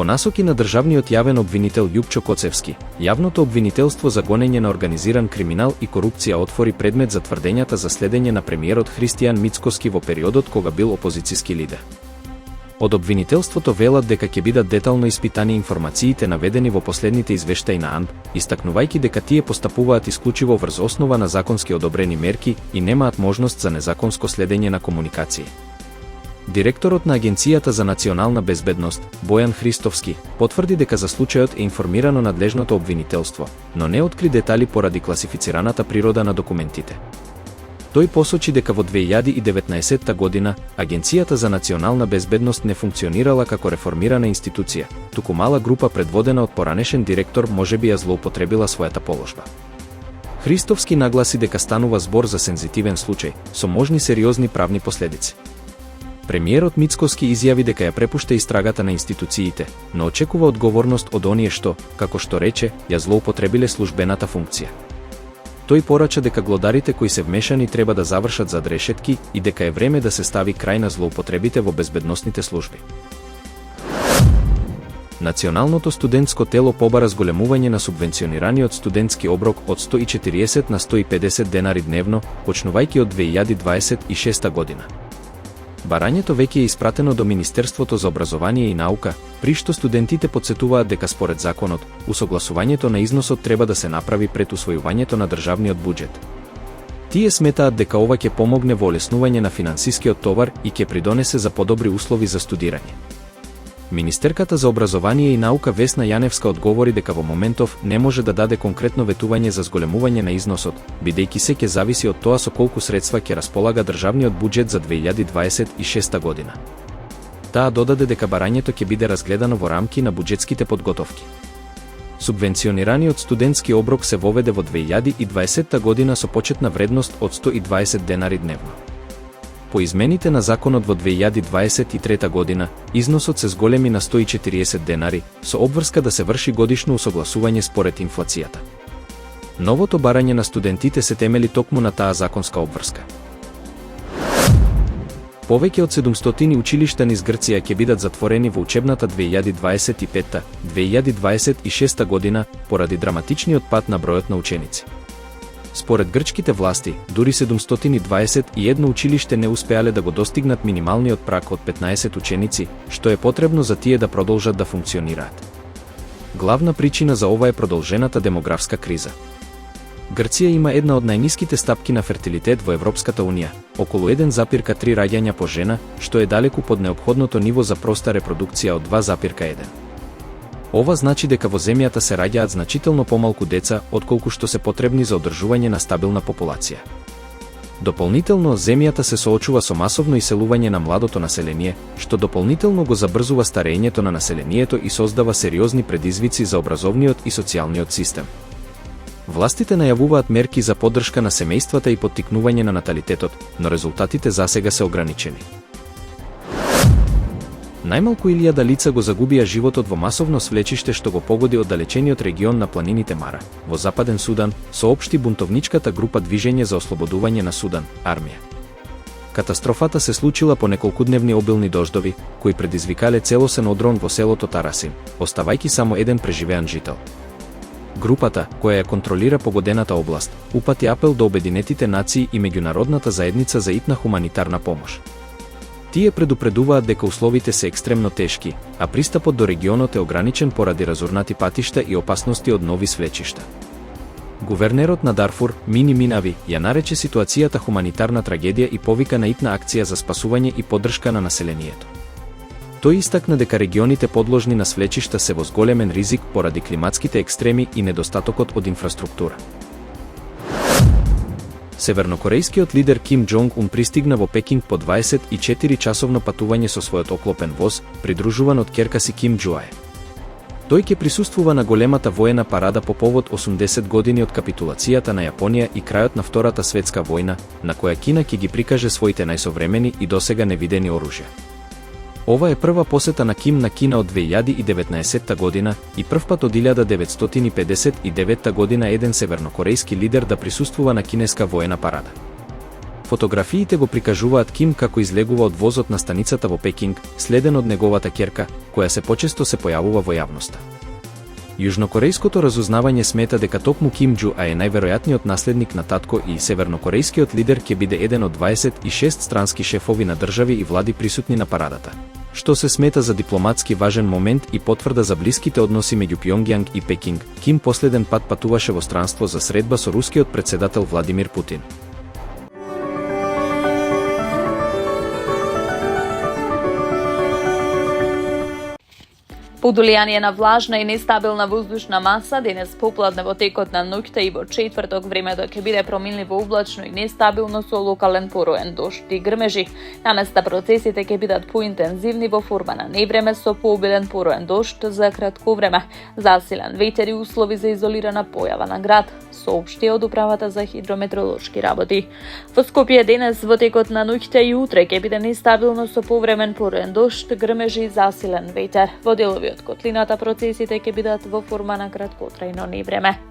По насоки на државниот јавен обвинител Љупчо Коцевски, јавното обвинителство за гонење на организиран криминал и корупција отвори предмет за тврдењата за следење на премиерот Христијан Мицкоски во периодот кога бил опозицијски лидер. Од обвинителството велат дека ќе бидат детално испитани информациите наведени во последните извештаи на АНП, истакнувајќи дека тие постапуваат исклучиво врз основа на законски одобрени мерки и немаат можност за незаконско следење на комуникации. Директорот на Агенцијата за национална безбедност, Бојан Христовски, потврди дека за случајот е информирано надлежното обвинителство, но не откри детали поради класифицираната природа на документите. Тој посочи дека во 2019 година Агенцијата за национална безбедност не функционирала како реформирана институција, туку мала група предводена од поранешен директор можеби ја злоупотребила својата положба. Христовски нагласи дека станува збор за сензитивен случај, со можни сериозни правни последици. Премиерот Мицкоски изјави дека ја препушта истрагата на институциите, но очекува одговорност од оние што, како што рече, ја злоупотребиле службената функција. Тој порача дека глодарите кои се вмешани треба да завршат зад решетки и дека е време да се стави крај на злоупотребите во безбедносните служби. Националното студентско тело побара зголемување на субвенционираниот студентски оброк од 140 на 150 денари дневно, почнувајќи од 2026 година. Барањето веќе е испратено до Министерството за образование и наука, при што студентите потсетуваат дека според законот, усогласувањето на износот треба да се направи пред усвојувањето на државниот буџет. Тие сметаат дека ова ќе помогне во олеснување на финансискиот товар и ќе придонесе за подобри услови за студирање. Министерката за образование и наука Весна Јаневска одговори дека во моментов не може да даде конкретно ветување за зголемување на износот, бидејќи се ќе зависи од тоа со колку средства ќе располага државниот буџет за 2026 година. Таа додаде дека барањето ќе биде разгледано во рамки на буџетските подготовки. Субвенционираниот студентски оброк се воведе во 2020 година со почетна вредност од 120 денари дневно. По измените на законот во 2023 година, износот се зголеми на 140 денари, со обврска да се врши годишно усогласување според инфлацијата. Новото барање на студентите се темели токму на таа законска обврска. Повеќе од 700 училишта низ Грција ќе бидат затворени во учебната 2025-2026 година поради драматичниот пад на бројот на ученици. Според грчките власти, дури 721 училиште не успеале да го достигнат минималниот праг од 15 ученици, што е потребно за тие да продолжат да функционираат. Главна причина за ова е продолжената демографска криза. Грција има една од најниските стапки на фертилитет во Европската унија, околу 1,3 раѓања по жена, што е далеку под неопходното ниво за проста репродукција од 2,1. Ова значи дека во земјата се раѓаат значително помалку деца, отколку што се потребни за одржување на стабилна популација. Дополнително, земјата се соочува со масовно иселување на младото население, што дополнително го забрзува старењето на населението и создава сериозни предизвици за образовниот и социјалниот систем. Властите најавуваат мерки за поддршка на семејствата и поттикнување на наталитетот, но резултатите засега се ограничени. Најмалку 1000 лица го загубија животот во масовно свлечиште што го погоди оддалечениот регион на планините Мара, во Западен Судан, соопшти бунтовничката група Движење за ослободување на Судан, армија. Катастрофата се случила по неколкудневни обилни дождови, кои предизвикале целосен одрон во селото Тарасин, оставајќи само еден преживеан жител. Групата, која ја контролира погодената област, упати апел до Обединетите нации и меѓународната заедница за итна хуманитарна помош. Тие предупредуваат дека условите се екстремно тешки, а пристапот до регионот е ограничен поради разурнати патишта и опасности од нови свлечишта. Гувернерот на Дарфур, Мини Минави, ја нарече ситуацијата хуманитарна трагедија и повика на итна акција за спасување и поддршка на населението. Тој истакна дека регионите подложни на свлечишта се во зголемен ризик поради климатските екстреми и недостатокот од инфраструктура. Севернокорејскиот лидер Ким Џонг Ун пристигна во Пекинг по 24-часовно патување со својот оклопен воз, придружуван од ќерка си Ким Џуаe. Тој ќе присуствува на големата воена парада по повод 80 години од капитулацијата на Јапонија и крајот на Втората светска војна, на која Кина ќе ги прикаже своите најсовремени и досега невидени оружја. Ова е прва посета на Ким на Кина од 2019 година и првпат од 1959 година еден севернокорејски лидер да присуствува на кинеска воена парада. Фотографиите го прикажуваат Ким како излегува од возот на станицата во Пекинг, следен од неговата ќерка, која се почесто се појавува во јавноста. Јужнокорејското разузнавање смета дека токму Ким Џу е најверојатниот наследник на татко и севернокорејскиот лидер ќе биде еден од 26 странски шефови на држави и влади присутни на парадата, што се смета за дипломатски важен момент и потврда за блиските односи меѓу Пјонгјанг и Пекинг. Ким последен пат патуваше во странство за средба со рускиот претседател Владимир Путин. По удолјание на влажна и нестабилна воздушна маса, денес попладне во текот на ноќта и во четврток времето ќе биде проминливо облачно и нестабилно со локален пороен дожд и грмежи. Наместа процесите ќе бидат поинтензивни во форма на невреме со пообилен пороен дожд за кратко време, засилен ветер и услови за изолирана појава на град, соопшти од управата за хидрометеоролошки работи. Во Скопје денес во текот на ноќта и утре ќе биде нестабилно со повремен пороен дожд, грмежи и засилен ветер. Во делови од котлината процесите ќе бидат во форма на краткотрајно невреме.